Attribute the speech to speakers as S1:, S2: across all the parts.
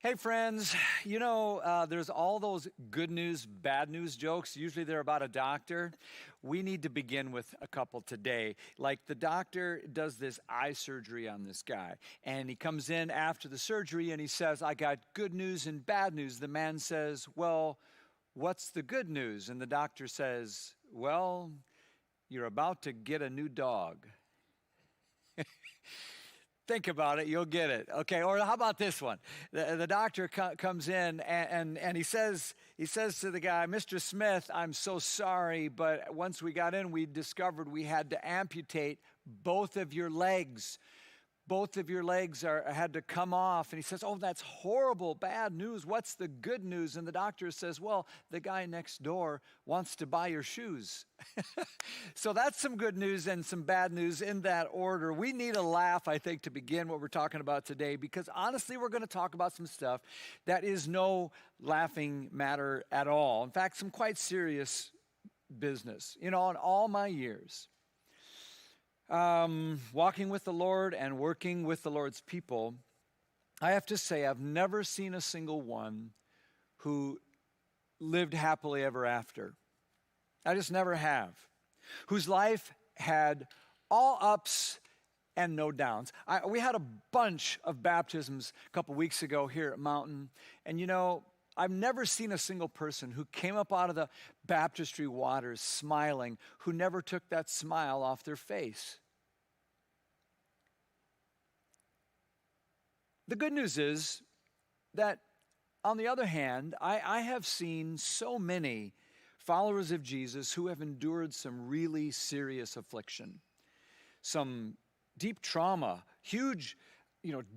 S1: Hey friends, there's all those good news, bad news jokes. Usually they're about a doctor. We need to begin with a couple today. Like the doctor does this eye surgery on this guy, and he comes in after the surgery and he says, I got good news and bad news. The man says, well, what's the good news? And the doctor says, well, you're about to get a new dog. Think about it, you'll get it. Okay, or how about this one? The doctor comes in and he says to the guy, Mr. Smith, I'm so sorry, but once we got in, we discovered we had to amputate both of your legs. Both of your legs had to come off. And he says, oh, that's horrible, bad news. What's the good news? And the doctor says, well, the guy next door wants to buy your shoes. So that's some good news and some bad news in that order. We need a laugh, I think, to begin what we're talking about today, because honestly, we're going to talk about some stuff that is no laughing matter at all. In fact, some quite serious business. In all my years, walking with the Lord and working with the Lord's people, I have to say I've never seen a single one who lived happily ever after. I just never have. Whose life had all ups and no downs. We had a bunch of baptisms a couple weeks ago here at Mountain, and I've never seen a single person who came up out of the baptistry waters smiling, who never took that smile off their face. The good news is that, on the other hand, I have seen so many followers of Jesus who have endured some really serious affliction, some deep trauma, huge,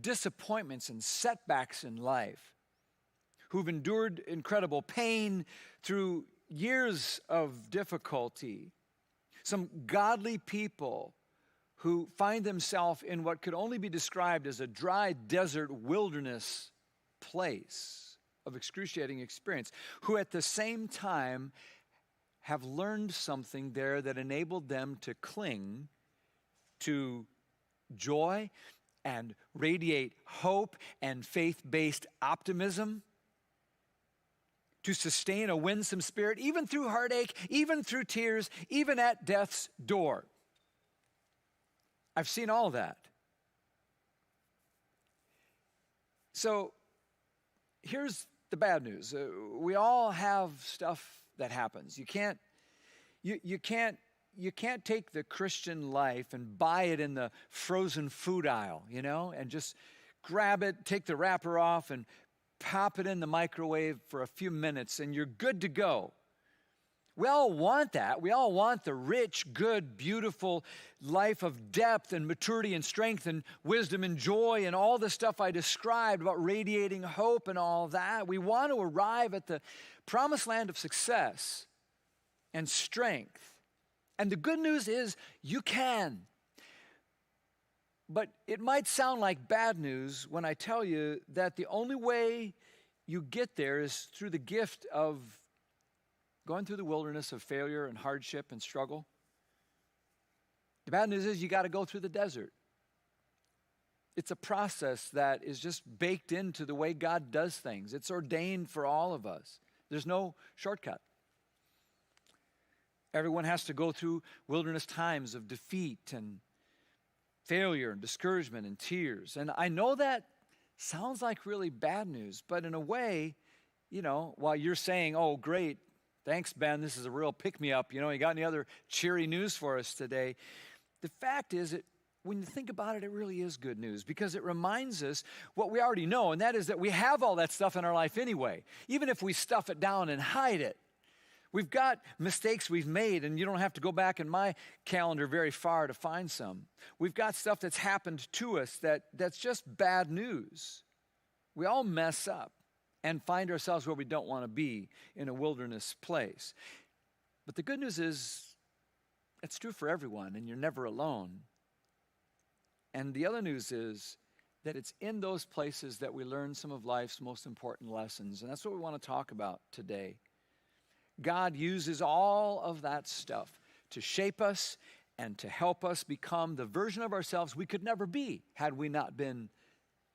S1: disappointments and setbacks in life, who've endured incredible pain through years of difficulty. Some godly people who find themselves in what could only be described as a dry desert wilderness place of excruciating experience, who at the same time have learned something there that enabled them to cling to joy and radiate hope and faith-based optimism, to sustain a winsome spirit, even through heartache, even through tears, even at death's door. I've seen all that. So here's the bad news. We all have stuff that happens. You can't take the Christian life and buy it in the frozen food aisle, and just grab it, take the wrapper off, and pop it in the microwave for a few minutes, and you're good to go. We all want that. We all want the rich, good, beautiful life of depth and maturity and strength and wisdom and joy and all the stuff I described about radiating hope and all that. We want to arrive at the promised land of success and strength. And the good news is you can. But it might sound like bad news when I tell you that the only way you get there is through the gift of going through the wilderness of failure and hardship and struggle. The bad news is you got to go through the desert. It's a process that is just baked into the way God does things. It's ordained for all of us. There's no shortcut. Everyone has to go through wilderness times of defeat and failure and discouragement and tears. And I know that sounds like really bad news, but in a way, while you're saying, oh, great, thanks, Ben, this is a real pick-me-up, you got any other cheery news for us today? The fact is that when you think about it, it really is good news, because it reminds us what we already know, and that is that we have all that stuff in our life anyway, even if we stuff it down and hide it. We've got mistakes we've made, and you don't have to go back in my calendar very far to find some. We've got stuff that's happened to us that's just bad news. We all mess up and find ourselves where we don't want to be, in a wilderness place. But the good news is it's true for everyone, and you're never alone. And the other news is that it's in those places that we learn some of life's most important lessons, and that's what we want to talk about today. God uses all of that stuff to shape us and to help us become the version of ourselves we could never be had we not been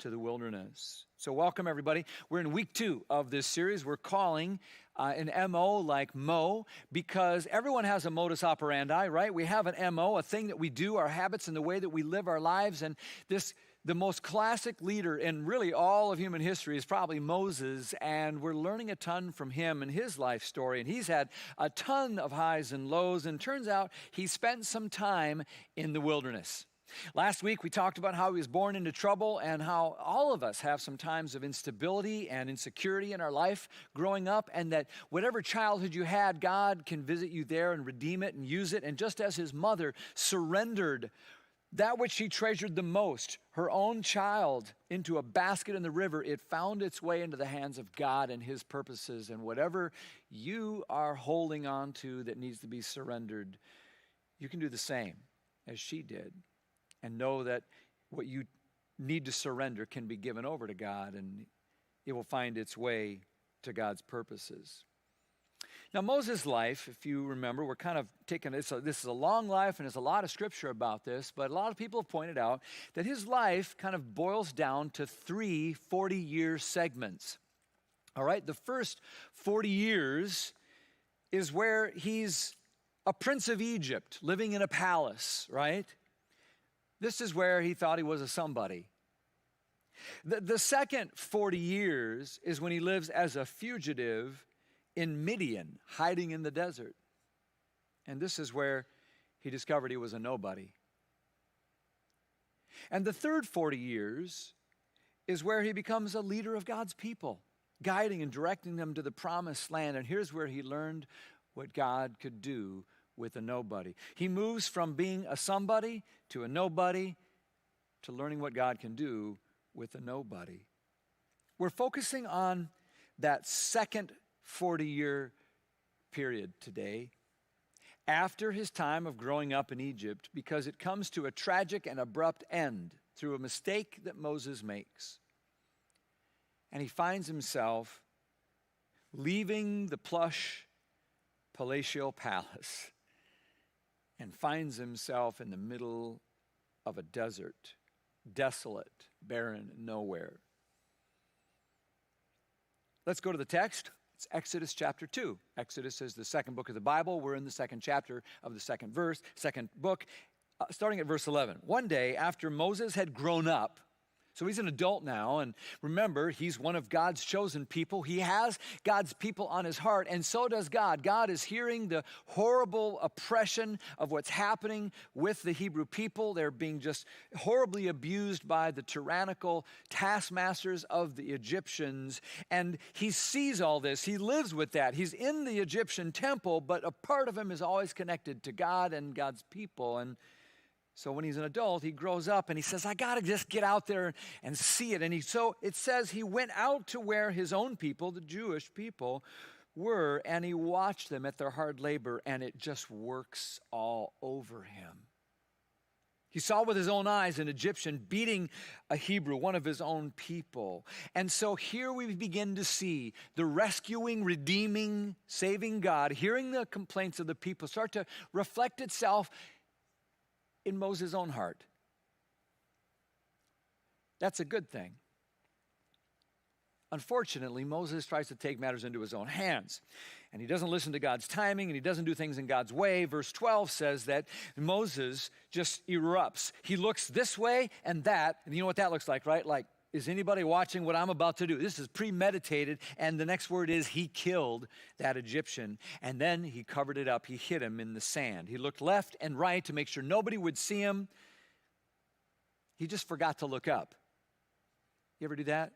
S1: to the wilderness. So welcome, everybody. We're in week 2 of this series. We're calling an MO like Mo, because everyone has a modus operandi, right? We have an MO, a thing that we do, our habits, and the way that we live our lives. And the most classic leader in really all of human history is probably Moses, and we're learning a ton from him and his life story. And he's had a ton of highs and lows, and turns out he spent some time in the wilderness. Last week, we talked about how he was born into trouble and how all of us have some times of instability and insecurity in our life growing up, and that whatever childhood you had, God can visit you there and redeem it and use it. And just as his mother surrendered that which she treasured the most, her own child, into a basket in the river, it found its way into the hands of God and his purposes. And whatever you are holding on to that needs to be surrendered, you can do the same as she did. And know that what you need to surrender can be given over to God, and it will find its way to God's purposes. Now, Moses' life, if you remember, we're kind of taking this is a long life, and there's a lot of scripture about this, but a lot of people have pointed out that his life kind of boils down to 3 40-year segments. All right, the first 40 years is where he's a prince of Egypt living in a palace, right? This is where he thought he was a somebody. The second 40 years is when he lives as a fugitive in Midian, hiding in the desert. And this is where he discovered he was a nobody. And the third 40 years is where he becomes a leader of God's people, guiding and directing them to the promised land. And here's where he learned what God could do with a nobody. He moves from being a somebody to a nobody to learning what God can do with a nobody. We're focusing on that second 40-year period today, after his time of growing up in Egypt, because it comes to a tragic and abrupt end through a mistake that Moses makes. And he finds himself leaving the plush palatial palace and finds himself in the middle of a desert, desolate, barren, nowhere. Let's go to the text. It's Exodus chapter 2. Exodus is the second book of the Bible. We're in the second chapter of the second book, starting at verse 11. One day after Moses had grown up, so he's an adult now, and remember, he's one of God's chosen people. He has God's people on his heart, and so does God. God is hearing the horrible oppression of what's happening with the Hebrew people. They're being just horribly abused by the tyrannical taskmasters of the Egyptians, and he sees all this. He lives with that. He's in the Egyptian temple, but a part of him is always connected to God and God's people. And so when he's an adult, he grows up and he says, I got to just get out there and see it. And so it says he went out to where his own people, the Jewish people, were, and he watched them at their hard labor, and it just works all over him. He saw with his own eyes an Egyptian beating a Hebrew, one of his own people. And so here we begin to see the rescuing, redeeming, saving God, hearing the complaints of the people start to reflect itself in Moses' own heart. That's a good thing. Unfortunately, Moses tries to take matters into his own hands, and he doesn't listen to God's timing, and he doesn't do things in God's way. Verse 12 says that Moses just erupts. He looks this way and that, and you know what that looks like, right? Like, is anybody watching what I'm about to do? This is premeditated, and the next word is he killed that Egyptian, and then he covered it up. He hid him in the sand. He looked left and right to make sure nobody would see him. He just forgot to look up. You ever do that?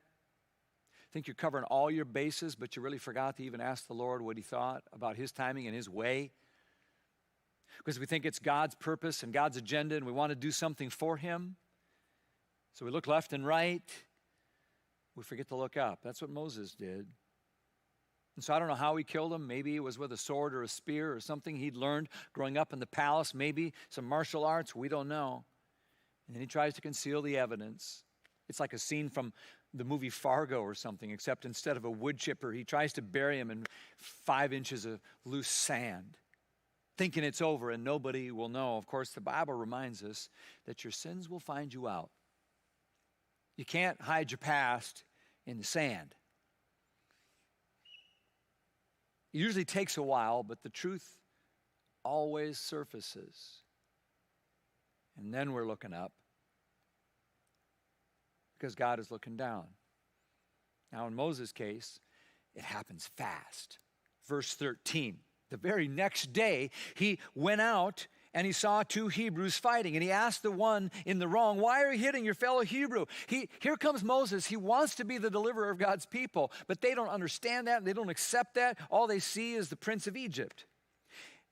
S1: Think you're covering all your bases, but you really forgot to even ask the Lord what he thought about his timing and his way? Because we think it's God's purpose and God's agenda, and we want to do something for him. So we look left and right. We forget to look up. That's what Moses did. And so I don't know how he killed him. Maybe it was with a sword or a spear or something he'd learned growing up in the palace. Maybe some martial arts. We don't know. And then he tries to conceal the evidence. It's like a scene from the movie Fargo or something, except instead of a wood chipper, he tries to bury him in 5 inches of loose sand, thinking it's over and nobody will know. Of course, the Bible reminds us that your sins will find you out. You can't hide your past in the sand. It usually takes a while, but the truth always surfaces. And then we're looking up because God is looking down. Now, in Moses' case, it happens fast. Verse 13, the very next day, he went out and he saw two Hebrews fighting. And he asked the one in the wrong, why are you hitting your fellow Hebrew? Here comes Moses. He wants to be the deliverer of God's people, but they don't understand that. They don't accept that. All they see is the prince of Egypt.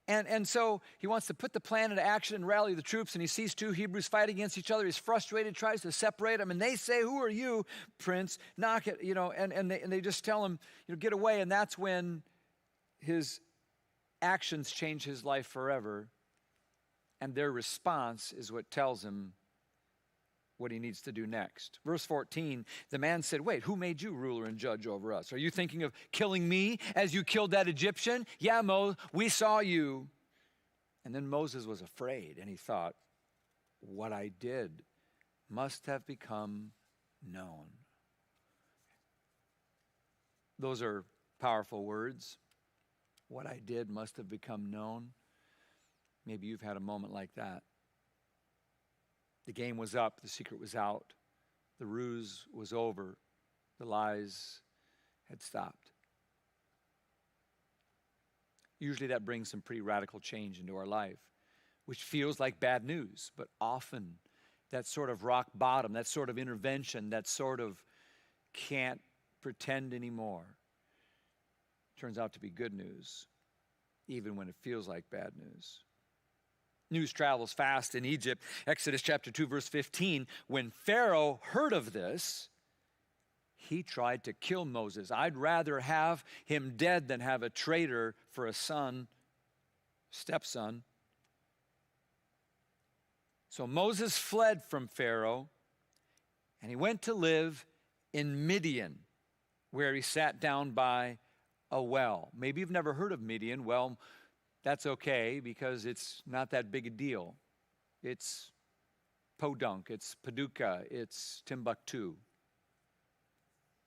S1: And so he wants to put the plan into action and rally the troops, and he sees two Hebrews fight against each other. He's frustrated, tries to separate them, and they say, who are you, prince? Knock it, and they just tell him, get away. And that's when his actions change his life forever, and their response is what tells him what he needs to do next. Verse 14, the man said, wait, who made you ruler and judge over us? Are you thinking of killing me as you killed that Egyptian? Yeah, we saw you. And then Moses was afraid, and he thought, what I did must have become known. Those are powerful words. What I did must have become known. Maybe you've had a moment like that. The game was up, the secret was out, the ruse was over, the lies had stopped. Usually that brings some pretty radical change into our life, which feels like bad news, but often that sort of rock bottom, that sort of intervention, that sort of can't pretend anymore, turns out to be good news, even when it feels like bad news. News travels fast in Egypt. Exodus chapter 2, verse 15. When Pharaoh heard of this, he tried to kill Moses. I'd rather have him dead than have a traitor for a son, stepson. So Moses fled from Pharaoh, and he went to live in Midian, where he sat down by a well. Maybe you've never heard of Midian. Well, that's okay, because it's not that big a deal. It's Podunk, it's Paducah, it's Timbuktu.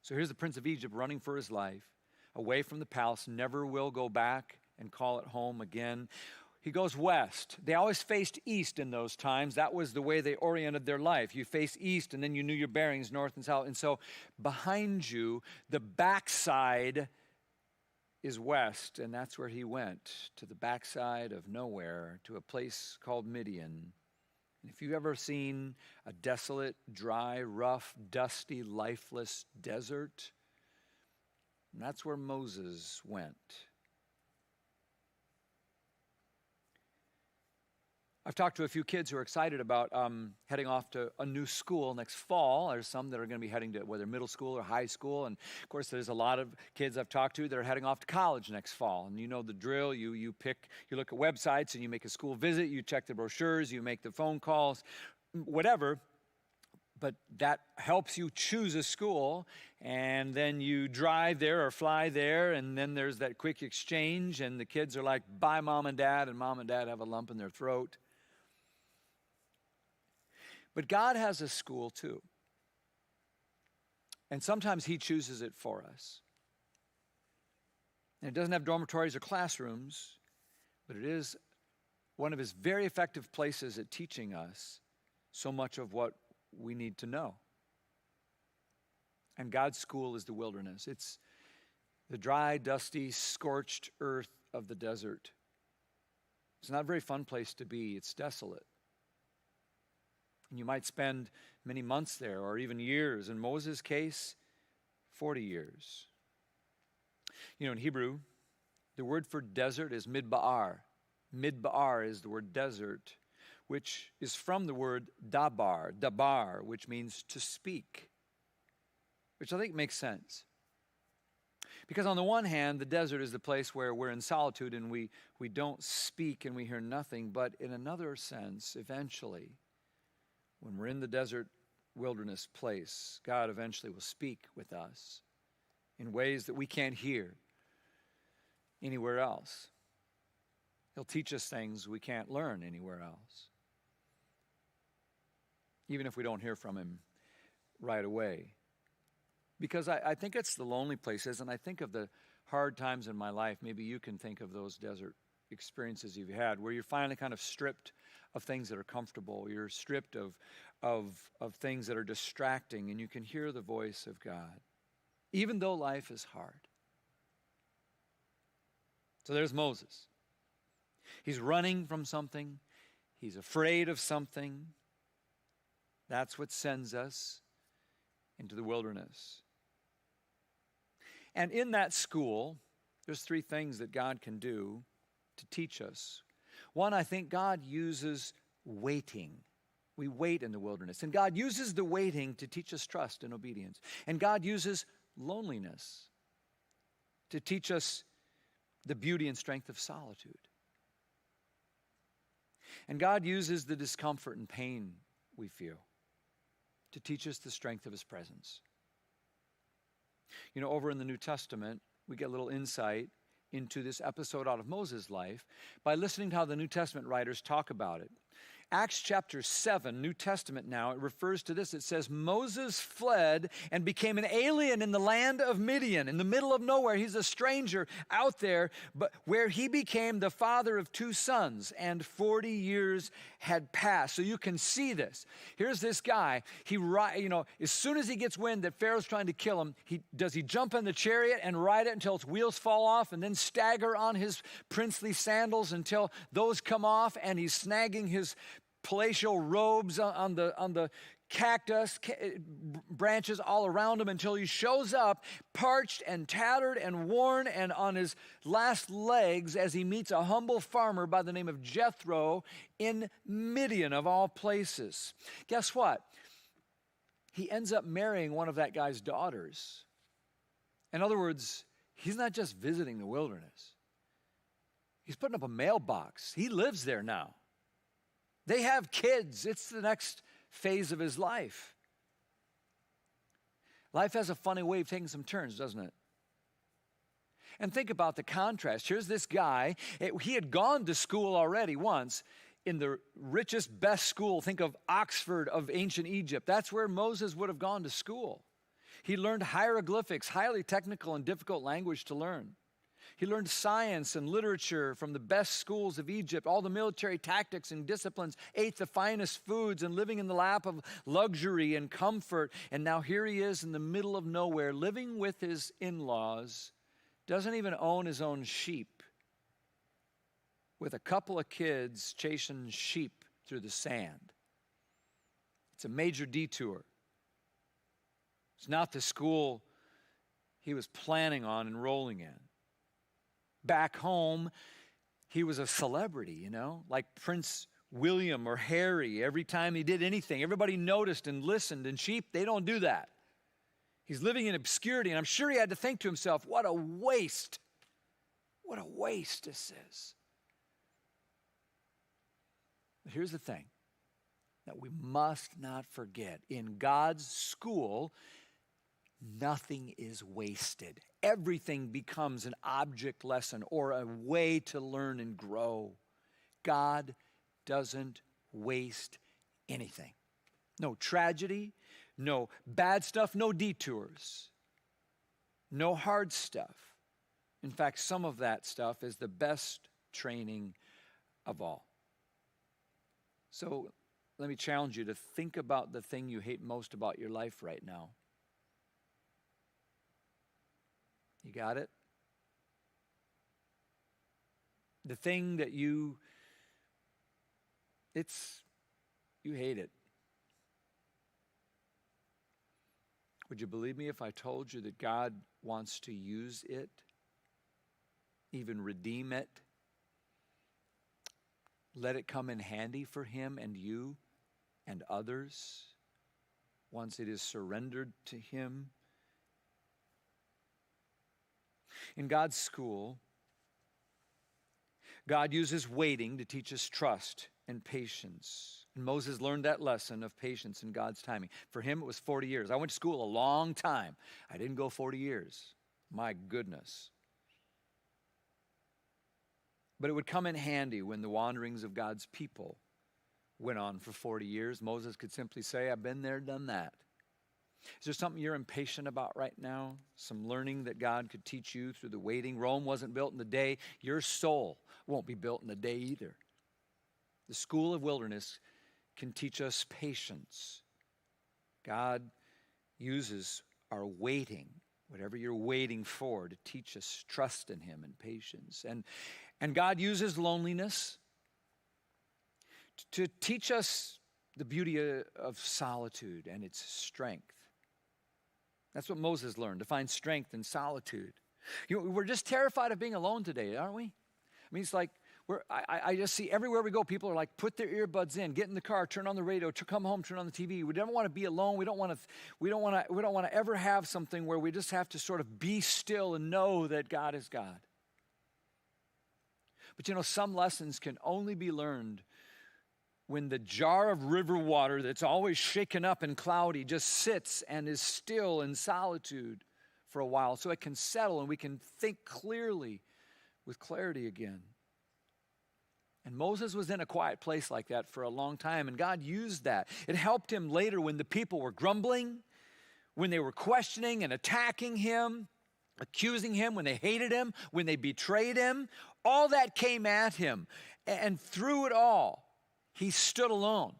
S1: So here's the prince of Egypt running for his life, away from the palace, never will go back and call it home again. He goes west. They always faced east in those times. That was the way they oriented their life. You face east, and then you knew your bearings, north and south. And so behind you, the backside is west, and that's where he went, to the backside of nowhere, to a place called Midian. And if you've ever seen a desolate, dry, rough, dusty, lifeless desert, that's where Moses went. I've talked to a few kids who are excited about heading off to a new school next fall. There's some that are going to be heading to whether middle school or high school. And, of course, there's a lot of kids I've talked to that are heading off to college next fall. And you know the drill. You look at websites and you make a school visit. You check the brochures. You make the phone calls, whatever. But that helps you choose a school. And then you drive there or fly there. And then there's that quick exchange. And the kids are like, bye, Mom and Dad. And Mom and Dad have a lump in their throat. But God has a school too. And sometimes he chooses it for us. And it doesn't have dormitories or classrooms, but it is one of his very effective places at teaching us so much of what we need to know. And God's school is the wilderness. It's the dry, dusty, scorched earth of the desert. It's not a very fun place to be. It's desolate. And you might spend many months there or even years. In Moses' case, 40 years. In Hebrew, the word for desert is midbar. Midbar is the word desert, which is from the word dabar, which means to speak, which I think makes sense. Because on the one hand, the desert is the place where we're in solitude and we don't speak and we hear nothing. But in another sense, eventually, when we're in the desert wilderness place, God eventually will speak with us in ways that we can't hear anywhere else. He'll teach us things we can't learn anywhere else. Even if we don't hear from him right away. Because I think it's the lonely places, and I think of the hard times in my life. Maybe you can think of those desert experiences you've had where you're finally kind of stripped of things that are comfortable. You're stripped of things that are distracting, and you can hear the voice of God, even though life is hard. So there's Moses. He's running from something. He's afraid of something. That's what sends us into the wilderness. And in that school, there's three things that God can do to teach us. One, I think God uses waiting. We wait in the wilderness. And God uses the waiting to teach us trust and obedience. And God uses loneliness to teach us the beauty and strength of solitude. And God uses the discomfort and pain we feel to teach us the strength of His presence. You know, over in the New Testament, we get a little insight into this episode out of Moses' life by listening to how the New Testament writers talk about it. Acts chapter 7, New Testament now, it refers to this. It says, Moses fled and became an alien in the land of Midian, in the middle of nowhere. He's a stranger out there, but where he became the father of 2 sons, and 40 years had passed. So you can see this. Here's this guy. As soon as he gets wind that Pharaoh's trying to kill him, he jump in the chariot and ride it until its wheels fall off, and then stagger on his princely sandals until those come off, and he's snagging his palatial robes on the cactus branches all around him until he shows up parched and tattered and worn and on his last legs as he meets a humble farmer by the name of Jethro in Midian, of all places. Guess what? He ends up marrying one of that guy's daughters. In other words, he's not just visiting the wilderness. He's putting up a mailbox. He lives there now. They have kids. It's the next phase of his life. Life has a funny way of taking some turns, doesn't it? And think about the contrast. Here's this guy. He had gone to school already once in the richest, best school. Think of Oxford of ancient Egypt. That's where Moses would have gone to school. He learned hieroglyphics, highly technical and difficult language to learn. He learned science and literature from the best schools of Egypt, all the military tactics and disciplines, ate the finest foods and living in the lap of luxury and comfort. And now here he is in the middle of nowhere, living with his in-laws, doesn't even own his own sheep, with a couple of kids chasing sheep through the sand. It's a major detour. It's not the school he was planning on enrolling in. Back home, he was a celebrity, like Prince William or Harry. Every time he did anything, everybody noticed and listened, and sheep, they don't do that. He's living in obscurity, and I'm sure he had to think to himself, what a waste. What a waste this is. But here's the thing that we must not forget. In God's school, nothing is wasted. Everything becomes an object lesson or a way to learn and grow. God doesn't waste anything. No tragedy, no bad stuff, no detours, no hard stuff. In fact, some of that stuff is the best training of all. So let me challenge you to think about the thing you hate most about your life right now. You got it? The thing that you hate it. Would you believe me if I told you that God wants to use it, even redeem it, let it come in handy for Him and you and others once it is surrendered to Him? In God's school, God uses waiting to teach us trust and patience. And Moses learned that lesson of patience in God's timing. For him, it was 40 years. I went to school a long time. I didn't go 40 years. My goodness. But it would come in handy when the wanderings of God's people went on for 40 years. Moses could simply say, I've been there, done that. Is there something you're impatient about right now? Some learning that God could teach you through the waiting? Rome wasn't built in the day. Your soul won't be built in the day either. The school of wilderness can teach us patience. God uses our waiting, whatever you're waiting for, to teach us trust in him and patience. And God uses loneliness to teach us the beauty of solitude and its strength. That's what Moses learned, to find strength in solitude. We're just terrified of being alone today, aren't we? I mean, it's like I just see everywhere we go, people are like, put their earbuds in, get in the car, turn on the radio, come home, turn on the TV. We don't want to be alone. We don't want to ever have something where we just have to sort of be still and know that God is God. But some lessons can only be learned when the jar of river water that's always shaken up and cloudy just sits and is still in solitude for a while, so it can settle and we can think clearly with clarity again. And Moses was in a quiet place like that for a long time, and God used that. It helped him later when the people were grumbling, when they were questioning and attacking him, accusing him, when they hated him, when they betrayed him. All that came at him, and through it all, he stood alone.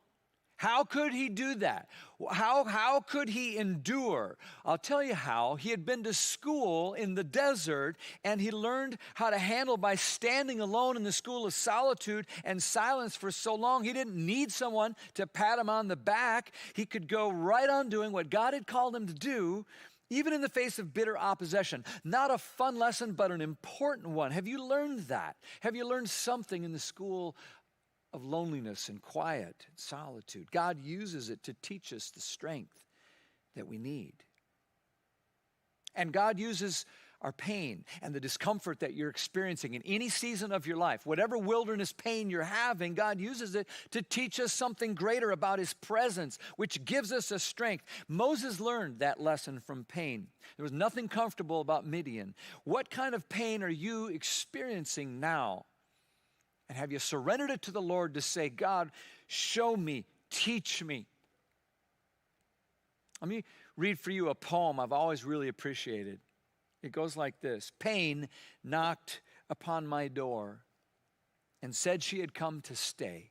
S1: How could he do that? How could he endure? I'll tell you how. He had been to school in the desert, and he learned how to handle by standing alone in the school of solitude and silence for so long. He didn't need someone to pat him on the back. He could go right on doing what God had called him to do, even in the face of bitter opposition. Not a fun lesson, but an important one. Have you learned that? Have you learned something in the school of loneliness and quiet and solitude? God uses it to teach us the strength that we need. And God uses our pain and the discomfort that you're experiencing in any season of your life, whatever wilderness pain you're having, God uses it to teach us something greater about his presence, which gives us a strength. Moses learned that lesson from pain. There was nothing comfortable about Midian. What kind of pain are you experiencing now? And have you surrendered it to the Lord to say, God, show me, teach me? Let me read for you a poem I've always really appreciated. It goes like this. Pain knocked upon my door and said she had come to stay.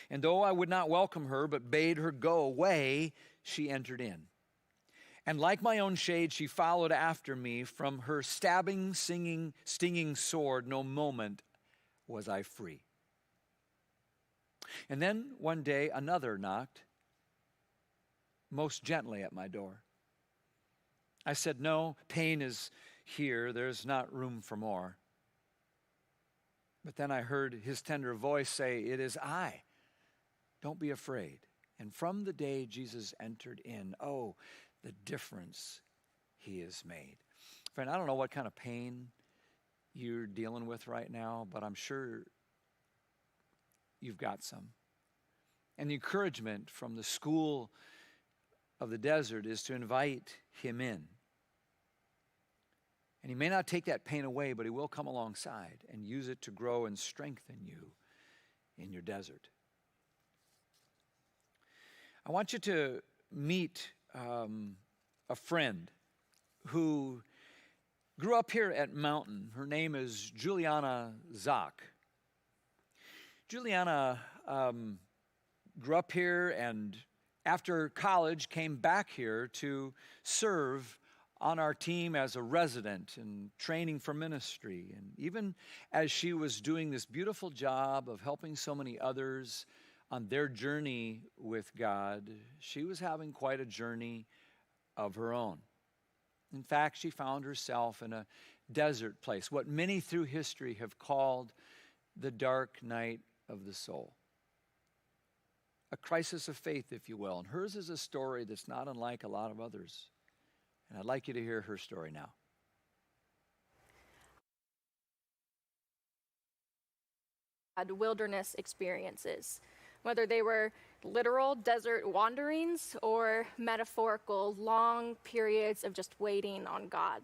S1: And though I would not welcome her, but bade her go away, she entered in. And like my own shade, she followed after me. From her stabbing, stinging sword, no moment was I free. And then one day another knocked, most gently at my door. I said, no, pain is here. There's not room for more. But then I heard his tender voice say, it is I. Don't be afraid. And from the day Jesus entered in, oh, the difference he has made. Friend, I don't know what kind of pain you're dealing with right now, but I'm sure you've got some. And the encouragement from the school of the desert is to invite him in. And he may not take that pain away, but he will come alongside and use it to grow and strengthen you in your desert. I want you to meet a friend who grew up here at Mountain. Her name is Juliana Zock. Juliana grew up here and after college came back here to serve on our team as a resident and training for ministry. And even as she was doing this beautiful job of helping so many others on their journey with God, she was having quite a journey of her own. In fact, she found herself in a desert place, what many through history have called the dark night of the soul. A crisis of faith, if you will. And hers is a story that's not unlike a lot of others. And I'd like you to hear her story now.
S2: Had wilderness experiences, whether they were literal desert wanderings or metaphorical long periods of just waiting on God.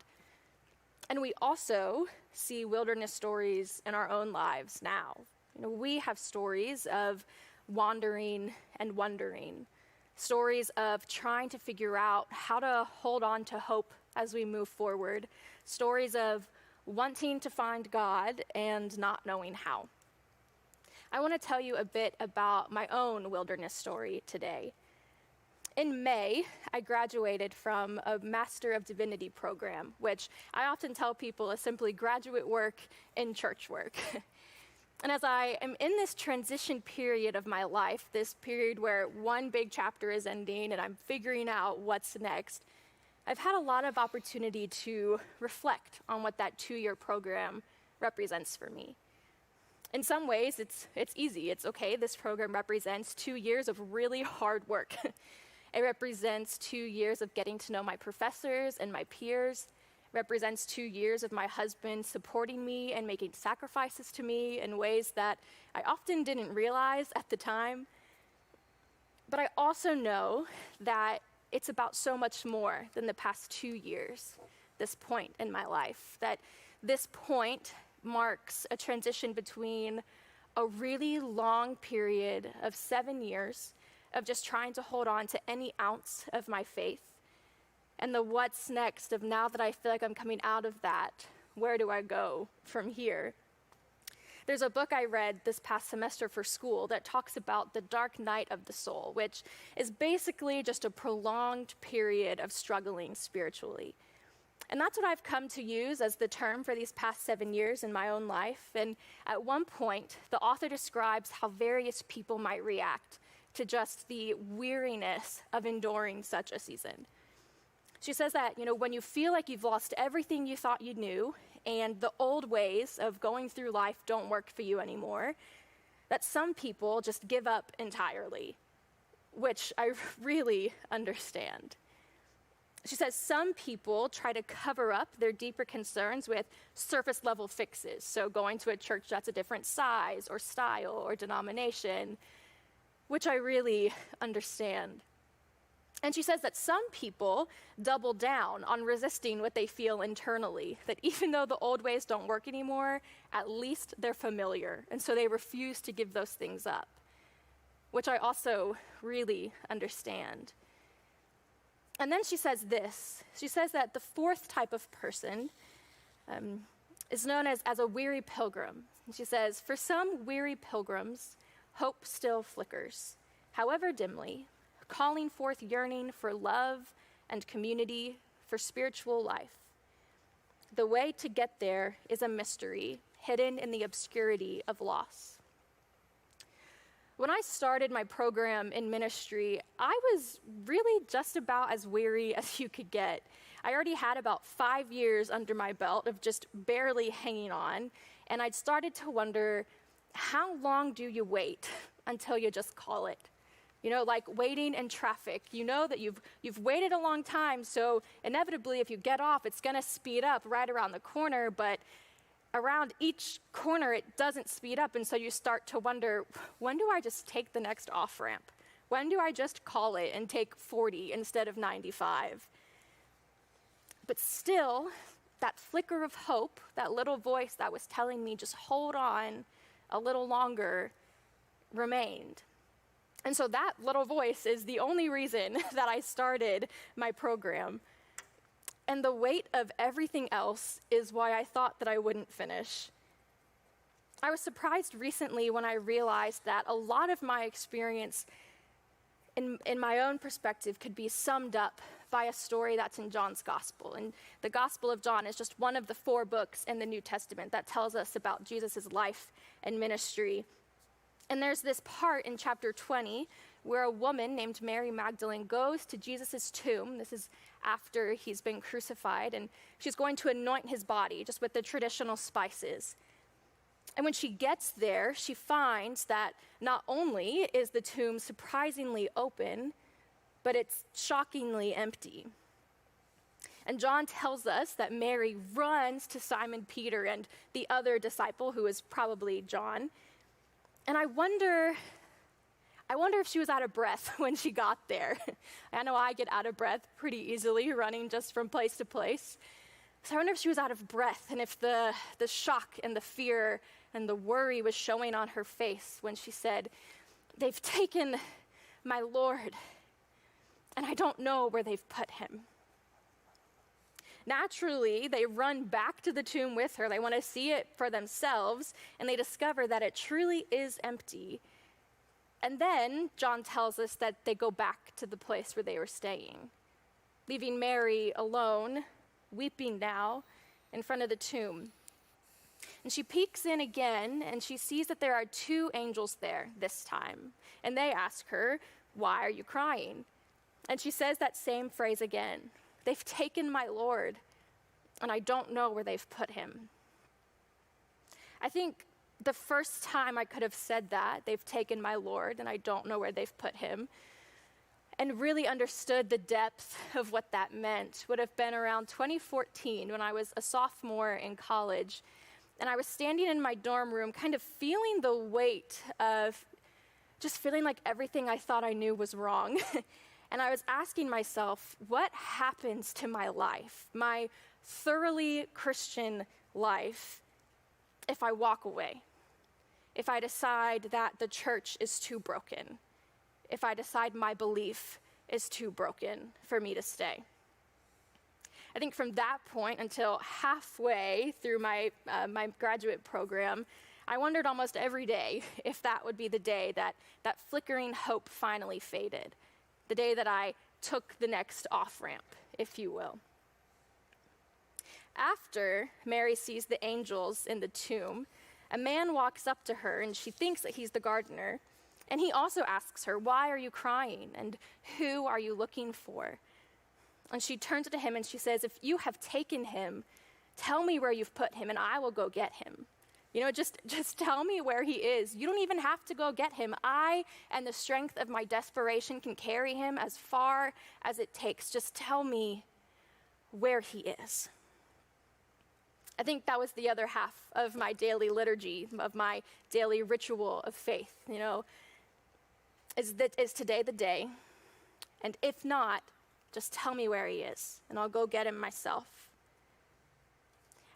S2: And we also see wilderness stories in our own lives now. We have stories of wandering and wondering, stories of trying to figure out how to hold on to hope as we move forward, stories of wanting to find God and not knowing how. I want to tell you a bit about my own wilderness story today. In May, I graduated from a Master of Divinity program, which I often tell people is simply graduate work in church work. And as I am in this transition period of my life, this period where one big chapter is ending and I'm figuring out what's next, I've had a lot of opportunity to reflect on what that 2-year program represents for me. In some ways, it's easy. It's okay. This program represents 2 years of really hard work. It represents 2 years of getting to know my professors and my peers. It represents 2 years of my husband supporting me and making sacrifices to me in ways that I often didn't realize at the time. But I also know that it's about so much more than the past 2 years, this point in my life, that this point marks a transition between a really long period of 7 years of just trying to hold on to any ounce of my faith, and the what's next of now that I feel like I'm coming out of that, where do I go from here? There's a book I read this past semester for school that talks about the dark night of the soul, which is basically just a prolonged period of struggling spiritually. And that's what I've come to use as the term for these past 7 years in my own life. And at one point, the author describes how various people might react to just the weariness of enduring such a season. She says that, when you feel like you've lost everything you thought you knew and the old ways of going through life don't work for you anymore, that some people just give up entirely, which I really understand. She says some people try to cover up their deeper concerns with surface level fixes, so going to a church that's a different size or style or denomination, which I really understand. And she says that some people double down on resisting what they feel internally, that even though the old ways don't work anymore, at least they're familiar, and so they refuse to give those things up, which I also really understand. And then she says this. She says that the fourth type of person is known as a weary pilgrim. And she says, for some weary pilgrims, hope still flickers, however dimly, calling forth yearning for love and community, for spiritual life. The way to get there is a mystery, hidden in the obscurity of loss. When I started my program in ministry, I was really just about as weary as you could get. I already had about 5 years under my belt of just barely hanging on, and I'd started to wonder, how long do you wait until you just call it? Like waiting in traffic. You know that you've waited a long time, so inevitably if you get off, it's gonna speed up right around the corner, but around each corner it doesn't speed up, and so you start to wonder, when do I just take the next off-ramp? When do I just call it and take 40 instead of 95? But still, that flicker of hope, that little voice that was telling me just hold on a little longer, remained. And so that little voice is the only reason that I started my program. And the weight of everything else is why I thought that I wouldn't finish. I was surprised recently when I realized that a lot of my experience in my own perspective could be summed up by a story that's in John's Gospel. And the Gospel of John is just one of the 4 books in the New Testament that tells us about Jesus' life and ministry. And there's this part in chapter 20 where a woman named Mary Magdalene goes to Jesus' tomb. This is after he's been crucified, and she's going to anoint his body just with the traditional spices. And when she gets there, she finds that not only is the tomb surprisingly open, but it's shockingly empty. And John tells us that Mary runs to Simon Peter and the other disciple, who is probably John. And I wonder if she was out of breath when she got there. I know I get out of breath pretty easily running just from place to place. So I wonder if she was out of breath and if the shock and the fear and the worry was showing on her face when she said, "They've taken my Lord and I don't know where they've put him. Naturally, they run back to the tomb with her. They want to see it for themselves, and they discover that it truly is empty. And then John tells us that they go back to the place where they were staying, leaving Mary alone, weeping now, in front of the tomb. And she peeks in again, and she sees that there are two angels there this time. And they ask her, "Why are you crying?" And she says that same phrase again. "They've taken my Lord, and I don't know where they've put him." I think the first time I could have said that, "They've taken my Lord, and I don't know where they've put him," and really understood the depth of what that meant, would have been around 2014 when I was a sophomore in college. And I was standing in my dorm room, kind of feeling the weight of just feeling like everything I thought I knew was wrong. And I was asking myself, what happens to my life, my thoroughly Christian life, if I walk away? If I decide that the church is too broken? If I decide my belief is too broken for me to stay? I think from that point until halfway through my graduate program, I wondered almost every day if that would be the day that flickering hope finally faded, the day that I took the next off-ramp, if you will. After Mary sees the angels in the tomb, a man walks up to her, and she thinks that he's the gardener, and he also asks her, "Why are you crying, and who are you looking for?" And she turns to him and she says, "If you have taken him, tell me where you've put him, and I will go get him. Just tell me where he is. You don't even have to go get him. I and the strength of my desperation can carry him as far as it takes. Just tell me where he is." I think that was the other half of my daily liturgy, of my daily ritual of faith, Is today the day? And if not, just tell me where he is, and I'll go get him myself.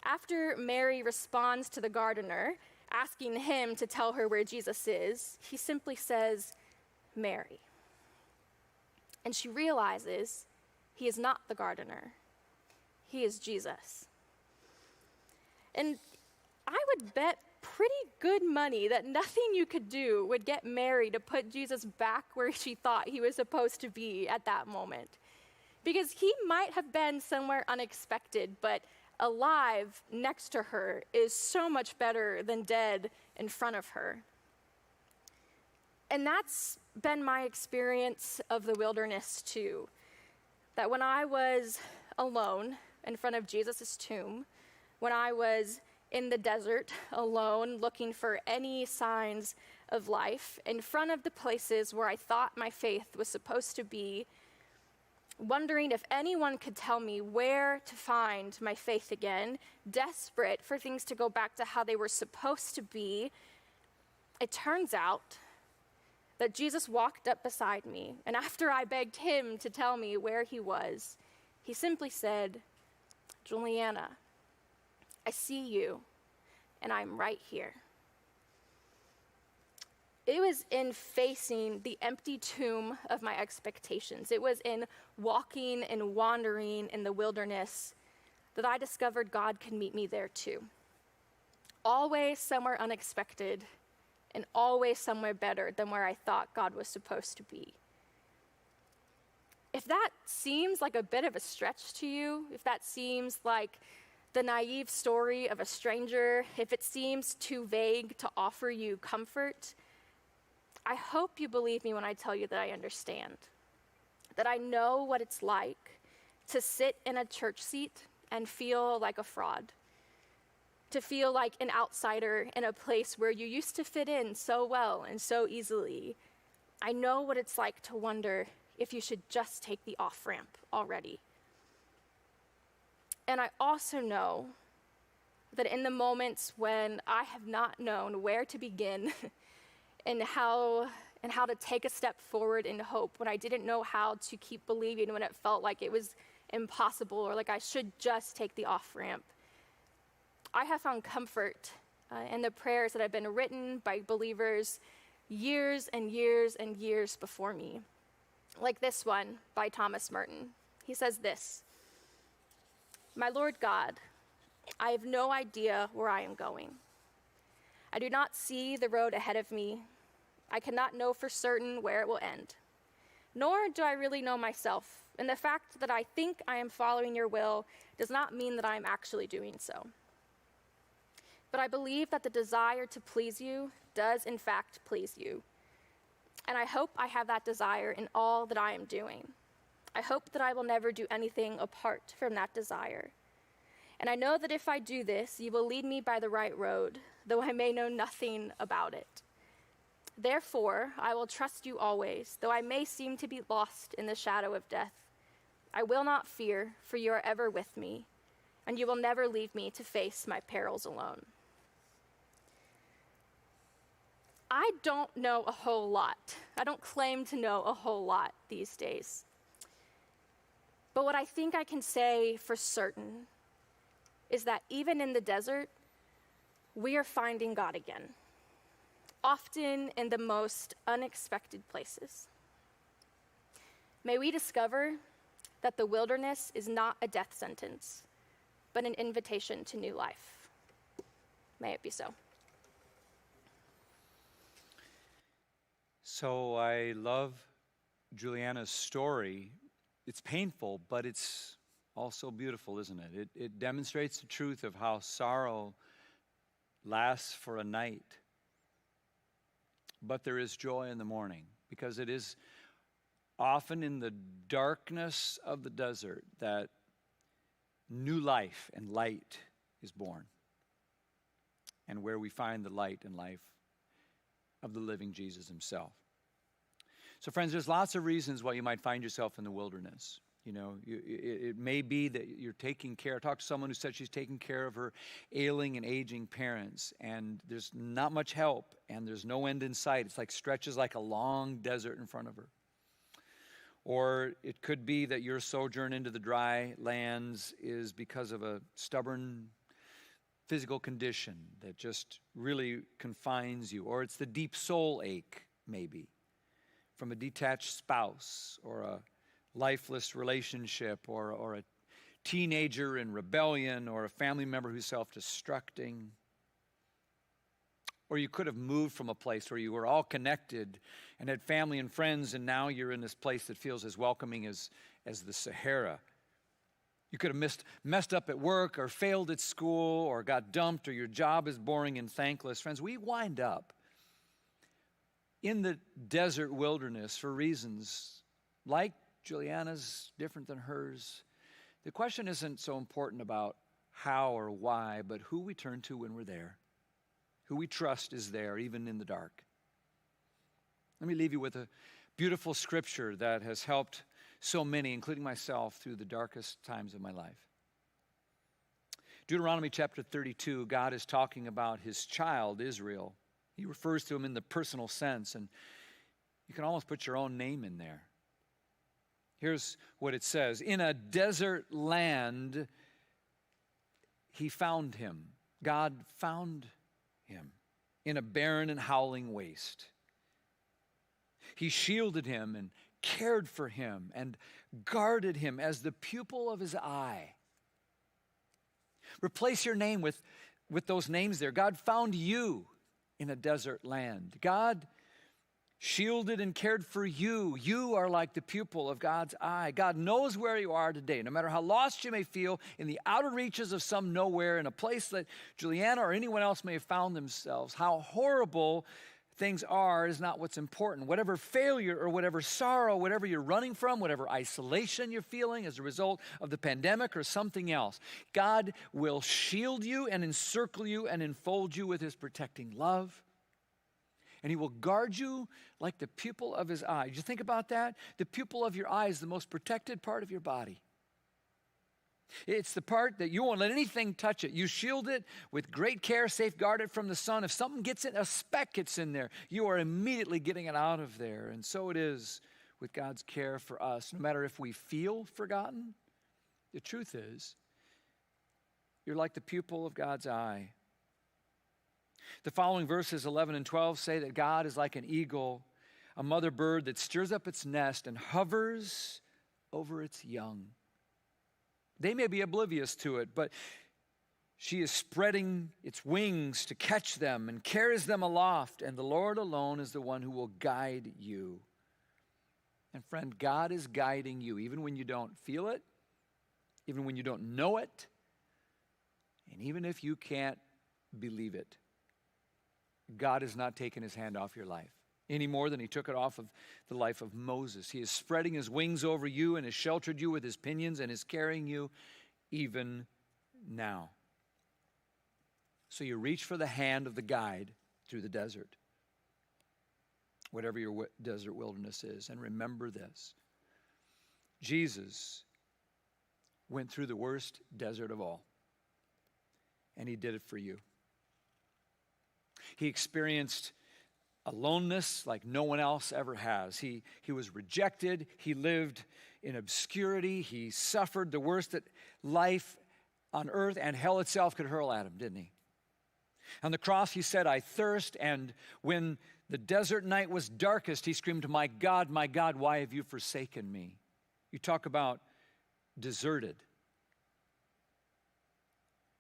S2: After Mary responds to the gardener, asking him to tell her where Jesus is, he simply says, "Mary." And she realizes he is not the gardener. He is Jesus. And I would bet pretty good money that nothing you could do would get Mary to put Jesus back where she thought he was supposed to be at that moment. Because he might have been somewhere unexpected, but alive next to her is so much better than dead in front of her. And that's been my experience of the wilderness too. That when I was alone in front of Jesus' tomb, when I was in the desert alone looking for any signs of life, in front of the places where I thought my faith was supposed to be, wondering if anyone could tell me where to find my faith again, desperate for things to go back to how they were supposed to be, it turns out that Jesus walked up beside me, and after I begged him to tell me where he was, he simply said, "Juliana, I see you, and I'm right here." It was in facing the empty tomb of my expectations. It was in walking and wandering in the wilderness that I discovered God could meet me there too. Always somewhere unexpected, and always somewhere better than where I thought God was supposed to be. If that seems like a bit of a stretch to you, if that seems like the naive story of a stranger, if it seems too vague to offer you comfort, I hope you believe me when I tell you that I understand, that I know what it's like to sit in a church seat and feel like a fraud, to feel like an outsider in a place where you used to fit in so well and so easily. I know what it's like to wonder if you should just take the off-ramp already. And I also know that in the moments when I have not known where to begin and how to take a step forward in hope, when I didn't know how to keep believing, when it felt like it was impossible or like I should just take the off-ramp, I have found comfort in the prayers that have been written by believers years and years and years before me. like this one by Thomas Merton. He says this: "My Lord God, I have no idea where I am going. I do not see the road ahead of me. I cannot know for certain where it will end. Nor do I really know myself, and the fact that I think I am following your will does not mean that I am actually doing so. But I believe that the desire to please you does in fact please you. And I hope I have that desire in all that I am doing. I hope that I will never do anything apart from that desire. And I know that if I do this, you will lead me by the right road, though I may know nothing about it. Therefore, I will trust you always, though I may seem to be lost in the shadow of death. I will not fear, for you are ever with me, and you will never leave me to face my perils alone." I don't know a whole lot. I don't claim to know a whole lot these days. But what I think I can say for certain is that even in the desert, we are finding God again, often in the most unexpected places. May we discover that the wilderness is not a death sentence, but an invitation to new life. May it be so.
S1: So I love Juliana's story. It's painful, but it's also beautiful, isn't it? It demonstrates the truth of how sorrow lasts for a night, but there is joy in the morning, because it is often in the darkness of the desert that new life and light is born, and where we find the light and life of the living Jesus himself. So friends, there's lots of reasons why you might find yourself in the wilderness. You know, it may be that you're taking care. I talked to someone who said she's taking care of her ailing and aging parents, and there's not much help, and there's no end in sight. It's like stretches like a long desert in front of her. Or it could be that your sojourn into the dry lands is because of a stubborn physical condition that just really confines you. Or it's the deep soul ache, maybe, from a detached spouse, or a lifeless relationship, or a teenager in rebellion, or a family member who's self-destructing. Or you could have moved from a place where you were all connected and had family and friends, and now you're in this place that feels as welcoming as the Sahara. You could have messed up at work, or failed at school, or got dumped, or your job is boring and thankless. Friends, we wind up in the desert wilderness for reasons like Juliana's, different than hers. The question isn't so important about how or why, but who we turn to when we're there. Who we trust is there, even in the dark. Let me leave you with a beautiful scripture that has helped so many, including myself, through the darkest times of my life. Deuteronomy chapter 32, God is talking about his child, Israel. He refers to him in the personal sense, and you can almost put your own name in there. Here's what it says: "In a desert land, he found him." God found him in a barren and howling waste. He shielded him and cared for him and guarded him as the pupil of his eye. Replace your name with those names there. God found you in a desert land. God shielded and cared for you. You are like the pupil of God's eye. God knows where you are today, no matter how lost you may feel, in the outer reaches of some nowhere, in a place that Juliana or anyone else may have found themselves. How horrible things are is not what's important. Whatever failure or whatever sorrow, whatever you're running from, whatever isolation you're feeling as a result of the pandemic or something else, God will shield you and encircle you and enfold you with his protecting love. And he will guard you like the pupil of his eye. Did you think about that? The pupil of your eye is the most protected part of your body. It's the part that you won't let anything touch it. You shield it with great care, safeguard it from the sun. If something gets in, a speck gets in there, you are immediately getting it out of there. And so it is with God's care for us. No matter if we feel forgotten, the truth is, you're like the pupil of God's eye. The following verses 11 and 12 say that God is like an eagle a mother bird that stirs up its nest and hovers over its young. They may be oblivious to it, but she is spreading its wings to catch them and carries them aloft, and the Lord alone is the one who will guide you. And friend, God is guiding you, even when you don't feel it, even when you don't know it, and even if you can't believe it. God has not taken his hand off your life any more than he took it off of the life of Moses. He is spreading his wings over you and has sheltered you with his pinions and is carrying you even now. So you reach for the hand of the guide through the desert, whatever your desert wilderness is, and remember this. Jesus went through the worst desert of all, and he did it for you. He experienced aloneness like no one else ever has. He was rejected. He lived in obscurity. He suffered the worst that life on earth and hell itself could hurl at him, didn't he? On the cross, he said, I thirst. And when the desert night was darkest, he screamed, my God, why have you forsaken me? You talk about deserted.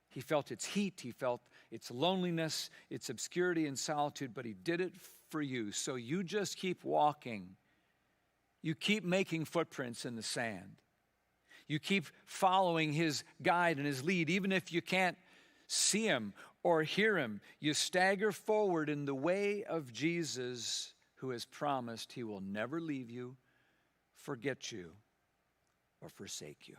S1: He felt its heat. He felt its loneliness, its obscurity and solitude, but he did it for you. So you just keep walking. You keep making footprints in the sand. You keep following his guide and his lead, even if you can't see him or hear him. You stagger forward in the way of Jesus, who has promised he will never leave you, forget you, or forsake you.